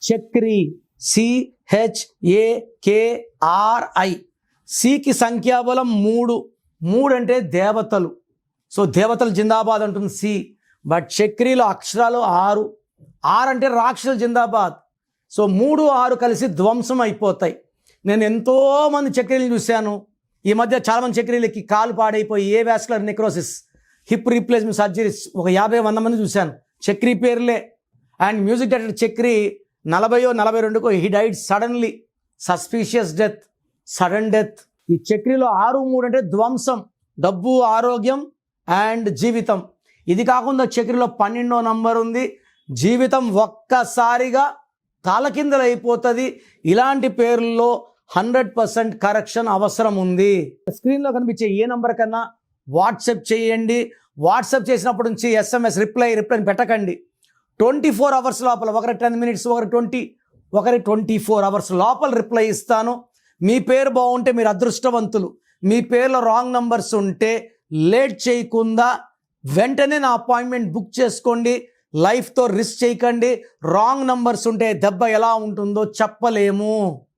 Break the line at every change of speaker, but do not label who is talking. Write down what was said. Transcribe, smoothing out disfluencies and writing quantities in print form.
Chakri, CHAKRI. సికి సంఖ్యాబలం 3. 3 అంటే దేవతలు. సో దేవతలు జిందాబాద్ అంటుంది సి. బట్ చక్రీలో అక్షరాలు 6. 6 అంటే రాక్షసులు జిందాబాద్. సో 3, 6 కలిసి ధ్వంసం అయిపోతాయి. నేను ఎంతోమంది చక్రీలు చూశాను. ఈ మధ్య చాలామంది చక్రీలకి కాలు పాడైపోయి avascular necrosis, hip replacement surgeries ఒక 50-100 మంది చూశాను. చక్రీ పేర్లే. And music director Chakri 40-42 he died suddenly. Suspicious death, sudden death. ఈ చక్రీలో 6, 3 అంటే ధ్వంసం, డబ్బు, ఆరోగ్యం అండ్ జీవితం. ఇది కాకుండా చక్రీలో 12వ నంబర్ ఉంది. జీవితం ఒక్కసారిగా తాళకిందలైపోతుంది. ఇలాంటి పేర్లలో 100% కరెక్షన్ అవసరం ఉంది. స్క్రీన్లో కనిపించే ఏ నంబర్ కన్నా వాట్సాప్ చేయండి. వాట్సాప్ చేసినప్పటి నుంచి SMS రిప్లై పెట్టకండి. 24 అవర్స్ లోపల, ఒకరి 10 minutes, ఒకరి 24 అవర్స్ లోపల రిప్లై ఇస్తాను. మీ పేరు బాగుంటే మీరు అదృష్టవంతులు. మీ పేర్లో రాంగ్ నంబర్స్ ఉంటే లేట్ చేయకుండా వెంటనే నా అపాయింట్మెంట్ బుక్ చేసుకోండి. లైఫ్తో రిస్క్ చేయకండి. రాంగ్ నంబర్స్ ఉంటే దెబ్బ ఎలా ఉంటుందో చెప్పలేము.